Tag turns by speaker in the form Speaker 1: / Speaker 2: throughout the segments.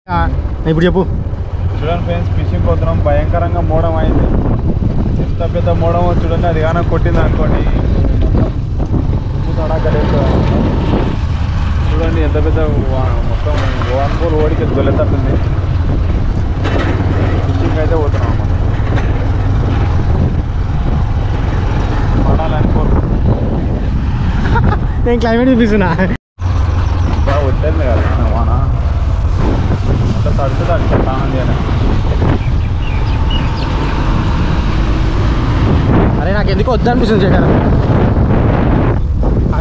Speaker 1: ఇప్పుడు చెప్పు.
Speaker 2: చూడండి ఫ్రెండ్స్, ఫిషింగ్ పోతున్నాం. భయంకరంగా మోడం అయింది. ఎంత పెద్ద మోడమో చూడండి. అది కానీ కొట్టింది అనుకోండి తడాకలేదు. చూడండి ఎంత పెద్ద మొత్తం వన్ బోల్ ఓడికి దొల్లెత్తుంది. ఫిషింగ్ అయితే పోతున్నాం అన్నమాట. పడాలని కోరుకుంటున్నాం.
Speaker 1: నేను క్లైమేట్ చూపిస్తున్నా.
Speaker 2: బాగా వచ్చేది కదా వాన. అంత తడుతుంది అంటే స్నానం చేయాలి.
Speaker 1: అరే నాకు ఎందుకు వద్దనిపిస్తుంది శేఖర్.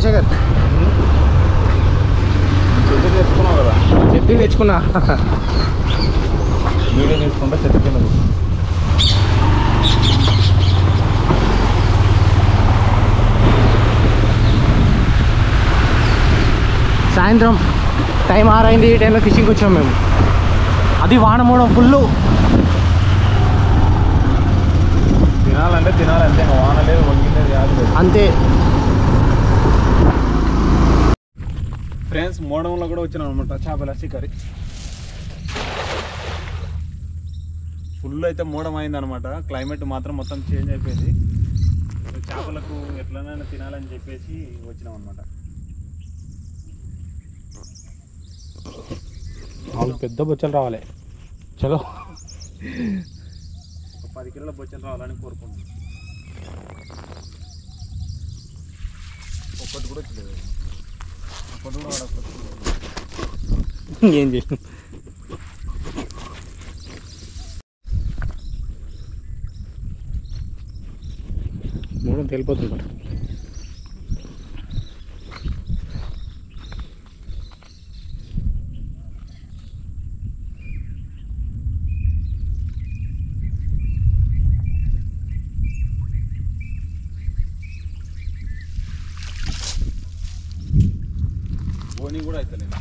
Speaker 1: శేఖర్
Speaker 2: చెట్టు తెచ్చుకున్నావు కదా.
Speaker 1: చెట్టు తెచ్చుకున్నా.
Speaker 2: వీడియో తీసుకుంటే చెట్టు కింద
Speaker 1: సాయంత్రం టైం 6 అయింది. ఈ టైంలో ఫిషింగ్కి వచ్చాం మేము. అది వాన మూడం ఫుల్.
Speaker 2: తినాలంటే తినాలంటే ఇంకా వాన లేదు, వంగిలేదు, యాది లేదు
Speaker 1: అంతే.
Speaker 2: ఫ్రెండ్స్, మోడంలో కూడా వచ్చినాం అనమాట. చేపల షికారి ఫుల్ అయితే మోడం అయింది అనమాట. క్లైమేట్ మాత్రం మొత్తం చేంజ్ అయిపోయింది. చేపలకు ఎట్లనైనా తినాలని చెప్పేసి వచ్చినాం అనమాట.
Speaker 1: వాళ్ళు పెద్ద బొచ్చలు రావాలి. చలో
Speaker 2: 10 కిలోల బొచ్చలు రావాలని కోరుకుంటున్నాం. ఒక్కటి కూడా వచ్చలేదు. ఒక్కటి కూడా వాడొక్కటి.
Speaker 1: ఏం చేసినాం. మూడం తేలిపోతుంది మరి.
Speaker 2: పోనీ కూడా అవుతలేదు.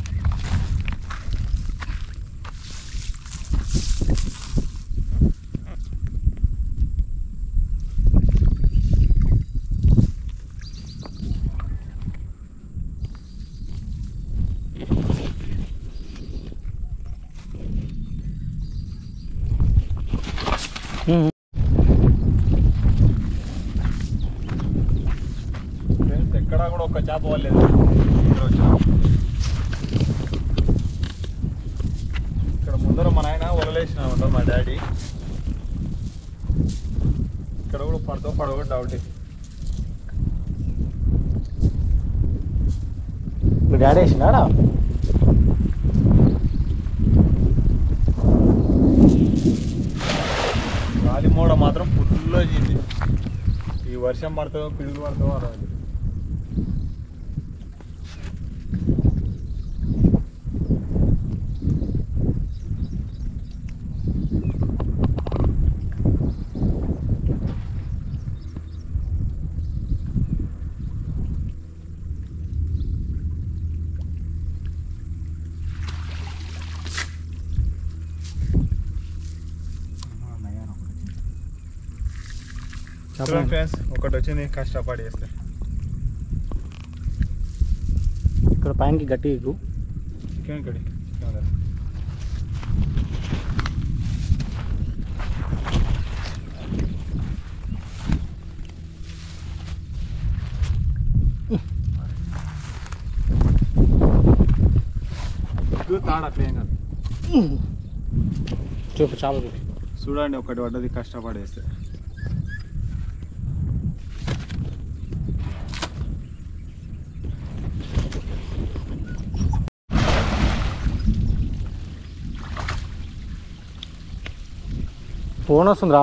Speaker 2: ఫ్రెండ్స్, ఎక్కడా కూడా ఒక్క చేప వాళ్ళలేదు. ఇక్కడ ముందర మా నాయన వలలేసిన మా డాడీ. ఇక్కడ కూడా పడవ డౌట్.
Speaker 1: మీ డాడీ వేసినాడా?
Speaker 2: గాలి మూడ మాత్రం ఫుల్లో చేసి ఈ వర్షం పడుతుందో పిడుగులు పడుతుందో అర్థం. చూడండి ఫ్రెండ్స్, ఒకటి వచ్చింది కష్టపడి వేస్తే.
Speaker 1: ఇక్కడ పైనకి గట్టి ఎక్కువ.
Speaker 2: చికెన్ కడి తాడట్లే కాదు.
Speaker 1: చూపు చేప చూపి.
Speaker 2: చూడండి, ఒకటి పడ్డది కష్టపడేస్తే.
Speaker 1: ఫోన్ వస్తుందిరా.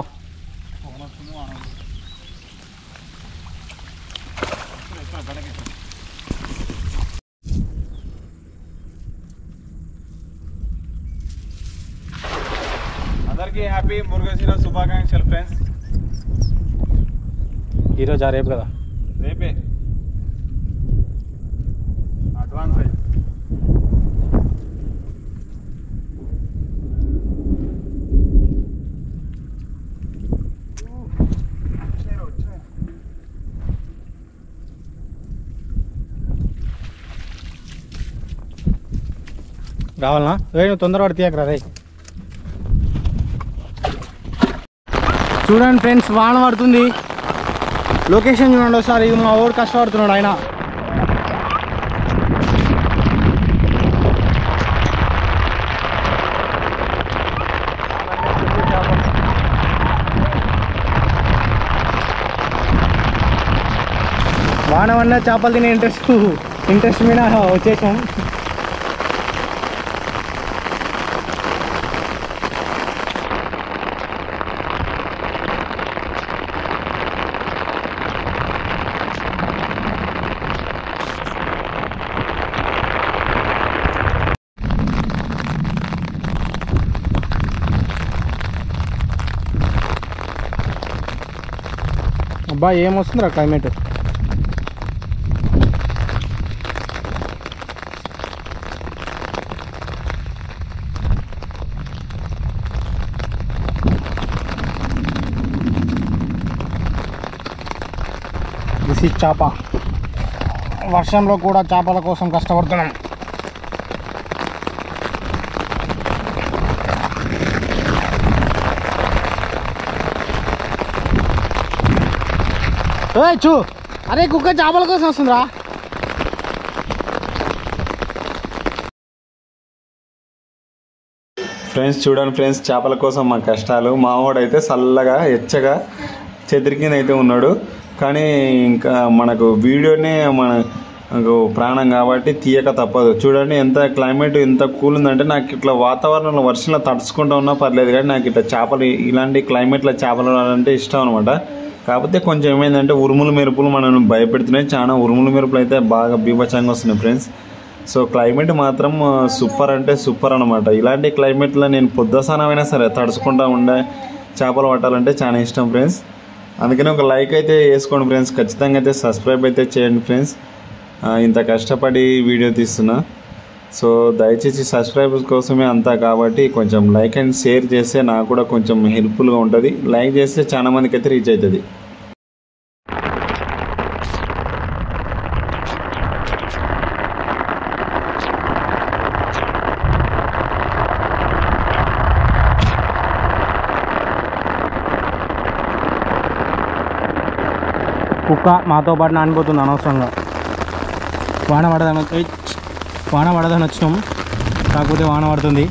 Speaker 2: అందరికీ హ్యాపీ మురుగశిర శుభాకాంక్షలు ఫ్రెండ్స్.
Speaker 1: ఈరోజు రేపు కదా?
Speaker 2: రేపే అడ్వాన్స్ అయ్యి.
Speaker 1: రావాలనా నువ్వు తొందరపడి తీయకరా రే. చూడండి ఫ్రెండ్స్, వాన పడుతుంది. లొకేషన్ చూడండి ఒకసారి. ఇది మా ఊరు కష్టపడుతున్నాడు ఆయన. వాన వల్ల చేపలు తినే ఇంట్రెస్ట్ మీద వచ్చేసాం. అబ్బా ఏమొస్తుందిరా క్లైమేట్. దిస్ ఈజ్ చేప. వర్షంలో కూడా చేపల కోసం కష్టపడుతున్నాం. చూ, అరే కుక్క చేపల కోసం వస్తుందిరా.
Speaker 2: ఫ్రెండ్స్ చూడండి ఫ్రెండ్స్, చేపల కోసం మా కష్టాలు. మావాడైతే చల్లగా ఎచ్చగా చెదిరికిన అయితే ఉన్నాడు. కానీ ఇంకా మనకు వీడియోనే మనకు ప్రాణం కాబట్టి తీయక తప్పదు. చూడండి ఎంత క్లైమేట్ ఎంత కూల్ ఉందంటే, నాకు ఇట్లా వాతావరణంలో వర్షంలో తడుచుకుంటూ ఉన్నా పర్లేదు, కానీ నాకు ఇట్లా చేపలు ఇలాంటి క్లైమేట్లో చేపలు అంటే ఇష్టం అనమాట. కాకపోతే కొంచెం ఏమైందంటే ఉరుములు మెరుపులు మనల్ని భయపెడుతున్నాయి. చాలా ఉరుములు మెరుపులు అయితే బాగా బీభత్సంగా వస్తున్నాయి ఫ్రెండ్స్. సో క్లైమేట్ మాత్రం సూపర్ అంటే సూపర్ అనమాట. ఇలాంటి క్లైమేట్లో నేను పొద్దుసానమైనా సరే తడుచుకుంటూ ఉండే చేపలు పట్టాలంటే చాలా ఇష్టం ఫ్రెండ్స్. అందుకని ఒక లైక్ అయితే వేసుకోండి ఫ్రెండ్స్. ఖచ్చితంగా అయితే సబ్స్క్రైబ్ అయితే చేయండి ఫ్రెండ్స్. ఇంత కష్టపడి వీడియో తీస్తున్నా. సో దయచేసి సబ్స్క్రైబర్స్ కోసమే అంతా కాబట్టి కొంచెం లైక్ అండ్ షేర్ చేస్తే నాకు కూడా కొంచెం హెల్ప్ఫుల్గా ఉంటుంది. లైక్ చేస్తే చాలా మందికి అయితే రీచ్ అవుతుంది.
Speaker 1: కుక్క మాతో పాటు నానిపోతుంది అనవసరంగా. వాన పడదని వచ్చినాం, కాకపోతే వాన పడుతుంది.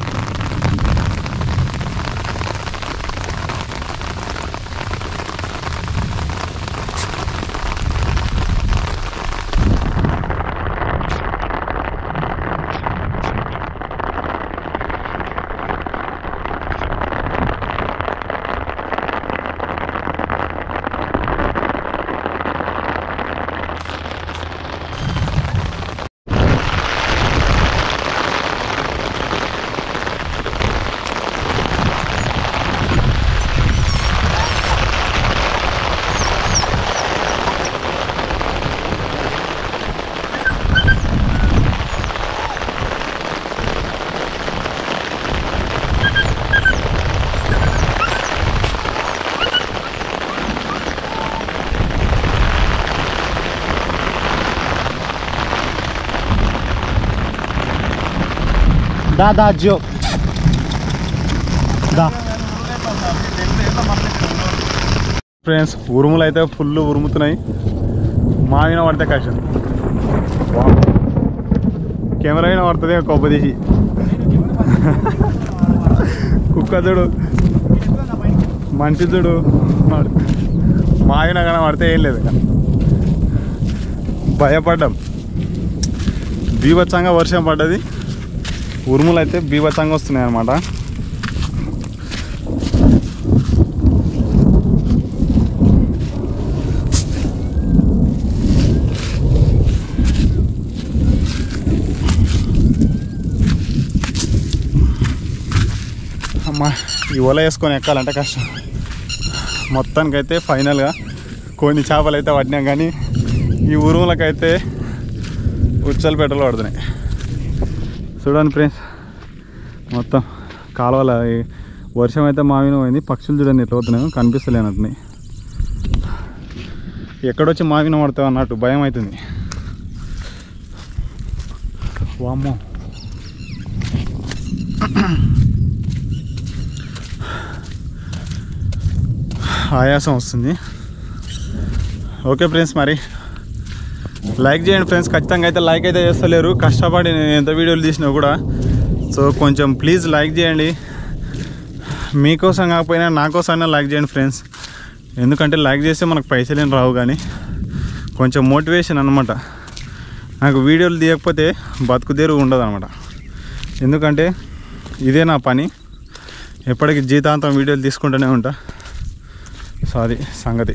Speaker 1: దా జో దా.
Speaker 2: ఫ్రెండ్స్ ఉరుములు అయితే ఫుల్ ఉరుముతున్నాయి. మావిన పడితే కష్టం. కెమెరా అయినా పడుతుంది కొబ్బ తీసి. కుక్క చూడు, మనిషి చూడు, మావిన కానీ పడితే ఏం లేదు. భయపడ్డాం. బీభత్సంగా వర్షం పడ్డది. ఉరుములు అయితే బీభత్సంగా వస్తున్నాయి అన్నమాట. అమ్మా ఈ వల వేసుకొని ఎక్కాలంటే కష్టం. మొత్తానికైతే ఫైనల్గా కొన్ని చేపలు అయితే పడినాం, కానీ ఈ ఉరుములకైతే ఉచ్చలు పెట్టలు పడుతున్నాయి. చూడండి ఫ్రెండ్స్, మొత్తం కాలువల వర్షం అయితే మావిన పోయింది. పక్షులు చూడండి ఎట్లా పోతున్నాయి, కనిపిస్తలేనట్టున్నాయి. ఎక్కడొచ్చి మావిన పడతావు అన్నట్టు భయం అవుతుంది. వామ్మో
Speaker 3: ఆయాసం వస్తుంది. ఓకే ఫ్రెండ్స్, మరి లైక్ చేయండి ఫ్రెండ్స్. ఖచ్చితంగా అయితే లైక్ అయితే చేస్తలేరు, కష్టపడి నేను ఎంత వీడియోలు తీసినా కూడా. సో కొంచెం ప్లీజ్ లైక్ చేయండి. మీకోసం కాకపోయినా నా కోసమైనా లైక్ చేయండి ఫ్రెండ్స్. ఎందుకంటే లైక్ చేస్తే మనకు పైసలు ఏం రావు, కానీ కొంచెం మోటివేషన్ అనమాట. నాకు వీడియోలు తీయకపోతే బతుకుదేరు ఉండదు అనమాట. ఎందుకంటే ఇదే నా పని, ఎప్పటికీ జీతాంతం వీడియోలు తీసుకుంటూనే ఉంటా. సో అది సంగతి.